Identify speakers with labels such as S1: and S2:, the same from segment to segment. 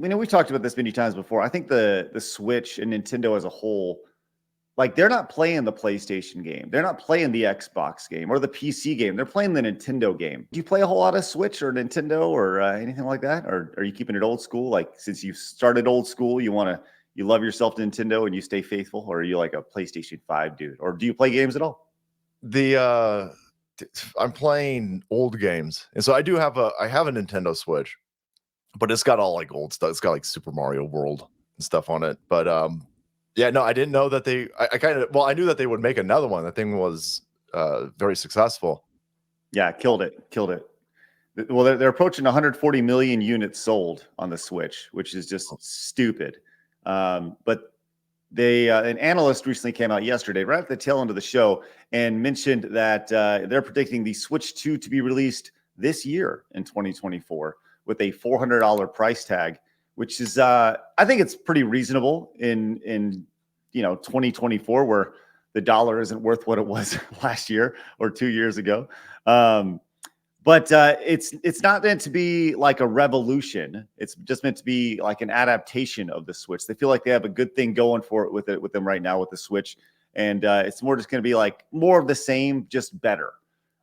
S1: We know we talked about this many times before. I think the Switch and Nintendo as a whole, like they're not playing the PlayStation game. They're not playing the Xbox game or the PC game. They're playing the Nintendo game. Do you play a whole lot of Switch or Nintendo or anything like that? Or are you keeping it old school? Like since you started old school, you love yourself to Nintendo and you stay faithful, or are you like a PlayStation 5 dude? Or do you play games at all?
S2: I'm playing old games, and so I have a Nintendo Switch, but it's got all like old stuff. It's got like Super Mario World and stuff on it. But yeah, no, I didn't know that I knew that they would make another one. That thing was very successful.
S1: Yeah, killed it. Well, they're approaching 140 million units sold on the Switch, which is just stupid. But an analyst recently came out yesterday, right at the tail end of the show, and mentioned that they're predicting the Switch 2 to be released this year in 2024 with a $400 price tag, which is I think it's pretty reasonable in 2024, where the dollar isn't worth what it was last year or 2 years ago. But it's not meant to be like a revolution. It's just meant to be like an adaptation of the Switch. They feel like they have a good thing going for it with them right now with the Switch, and it's more just going to be like more of the same, just better.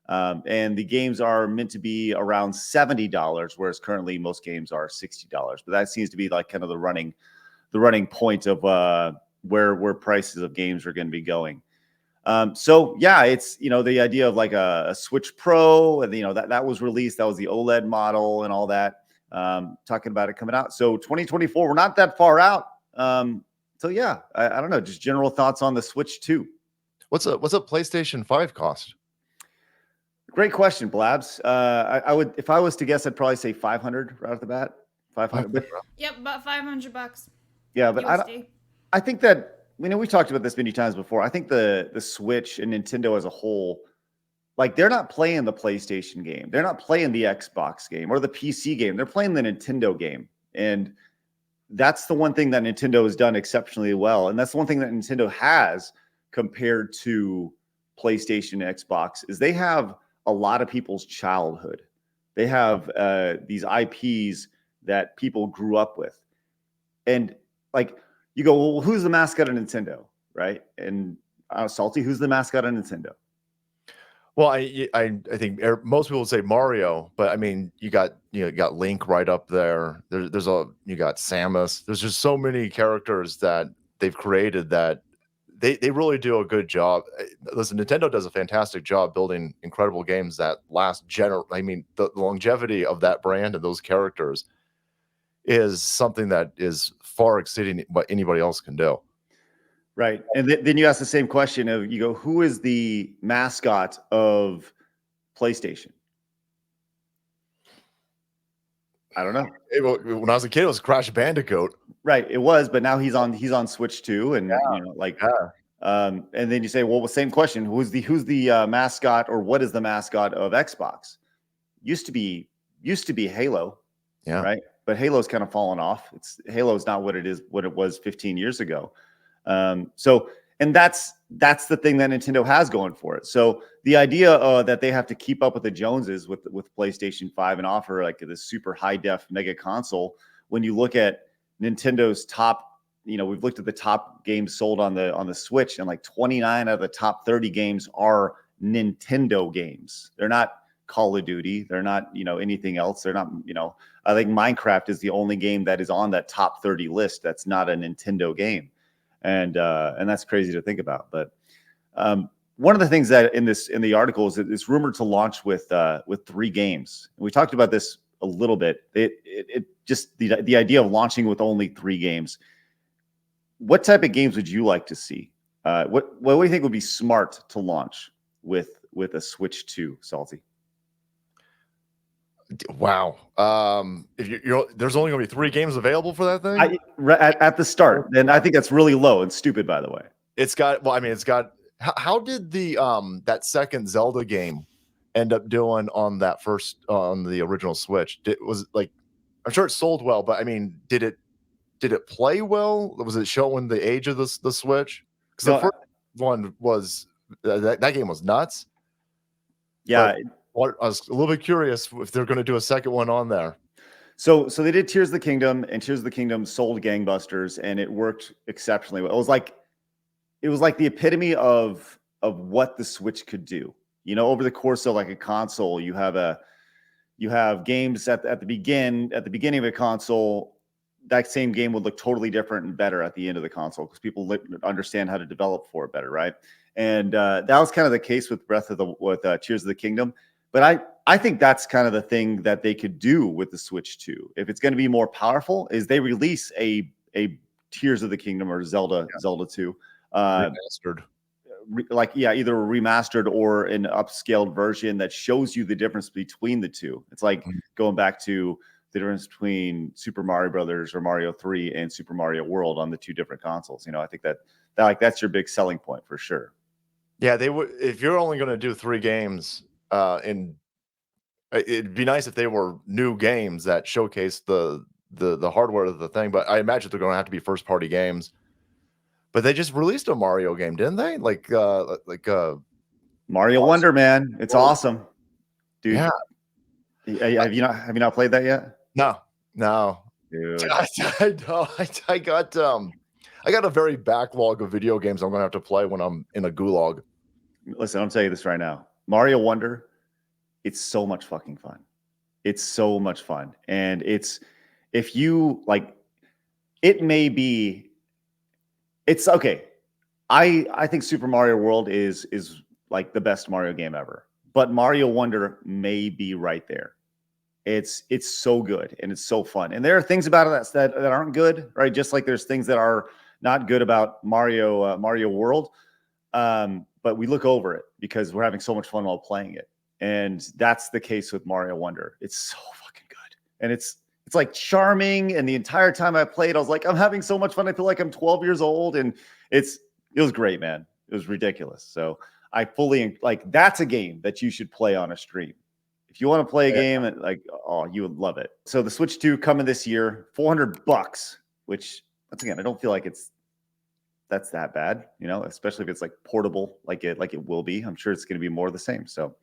S1: And the games are meant to be around $70, whereas currently most games are $60. But that seems to be like kind of the running point of where prices of games are going to be going. So yeah, it's the idea of like a Switch Pro, and that was released. That was the OLED model and all that. Talking about it coming out. So 2024, we're not that far out. So yeah, I don't know. Just general thoughts on the Switch 2.
S2: What's a PlayStation 5 cost?
S1: Great question, Blabs. I would, if I was to guess, I'd probably say 500 right off the bat. 500. But
S3: yep, about $500.
S1: Yeah, but I think that we talked about this many times before. I think the Switch and Nintendo as a whole, like they're not playing the PlayStation game. They're not playing the Xbox game or the PC game. They're playing the Nintendo game. And that's the one thing that Nintendo has done exceptionally well. And that's the one thing that Nintendo has compared to PlayStation and Xbox is they have a lot of people's childhood. They have these IPs that people grew up with. And like, you go, well, who's the mascot of Nintendo, right? And Salty, who's the mascot of Nintendo?
S2: Well, I think most people would say Mario, but I mean, you got Link right up there. You got Samus. There's just so many characters that they've created that they really do a good job. Listen, Nintendo does a fantastic job building incredible games that last I mean, the longevity of that brand and those characters is something that is far exceeding what anybody else can do.
S1: Right. And then you ask the same question of, you go, who is the mascot of PlayStation? I don't know.
S2: When I was a kid, it was Crash Bandicoot.
S1: Right. It was, but now he's on Switch too. And and then you say, well, the same question. Who's the mascot, or what is the mascot of Xbox? Used to be Halo.
S2: Yeah.
S1: Right. But Halo's kind of fallen off. Halo's not what it was 15 years ago. And that's the thing that Nintendo has going for it. So the idea that they have to keep up with the Joneses with PlayStation 5 and offer like this super high def mega console, when you look at Nintendo's top, we've looked at the top games sold on the Switch, and like 29 out of the top 30 games are Nintendo games. They're not Call of Duty. They're not, anything else. They're not, I think Minecraft is the only game that is on that top 30 list that's not a Nintendo game. And that's crazy to think about. But one of the things that in the article is that it's rumored to launch with 3 games. And we talked about this a little bit. It just the idea of launching with only 3 games. What type of games would you like to see? What do you think would be smart to launch with a Switch 2, Salty?
S2: Wow. If there's only going to be 3 games available for that thing
S1: at the start, then I think that's really low and stupid. By the way,
S2: it's got. How did the that second Zelda game end up doing on the original Switch? I'm sure it sold well, but I mean, did it play well? Was it showing the age of the Switch? Because the first one was that game was nuts.
S1: Yeah.
S2: I was a little bit curious if they're going to do a second one on there.
S1: So they did Tears of the Kingdom, and Tears of the Kingdom sold gangbusters, and it worked exceptionally well. It was like the epitome of what the Switch could do. You know, over the course of like a console, you have games at the beginning of a console. That same game would look totally different and better at the end of the console because people understand how to develop for it better, right? And that was kind of the case with Tears of the Kingdom. But I think that's kind of the thing that they could do with the Switch 2. If it's going to be more powerful, is they release a Tears of the Kingdom or Zelda 2.
S2: Remastered.
S1: Either a remastered or an upscaled version that shows you the difference between the two. It's like going back to the difference between Super Mario Brothers or Mario 3 and Super Mario World on the two different consoles. You know, I think that's your big selling point for sure.
S2: Yeah, they would. If you're only going to do 3 games, it'd be nice if they were new games that showcase the hardware of the thing. But I imagine they're going to have to be first party games. But they just released a Mario game, didn't they?
S1: Mario Wonder, man, it's awesome, dude.
S2: Yeah.
S1: Have you not played that yet?
S2: No.
S1: Dude.
S2: I got a very backlog of video games I'm going to have to play when I'm in a gulag.
S1: Listen, I'm telling you this right now. Mario Wonder, it's so much fucking fun. It's so much fun. And if you like, it may be. It's okay. I think Super Mario World is like the best Mario game ever, but Mario Wonder may be right there. It's so good and it's so fun. And there are things about it that aren't good, right? Just like there's things that are not good about Mario World. But we look over it because we're having so much fun while playing it. And that's the case with Mario Wonder. It's so fucking good. And it's like charming. And the entire time I played, I was like, I'm having so much fun. I feel like I'm 12 years old. And it was great, man. It was ridiculous. So I fully like, that's a game that you should play on a stream. If you want to play a game, you would love it. So the Switch 2 coming this year, $400, which once again, I don't feel like that's that bad, you know, especially if it's like portable, like it will be. I'm sure it's going to be more of the same. So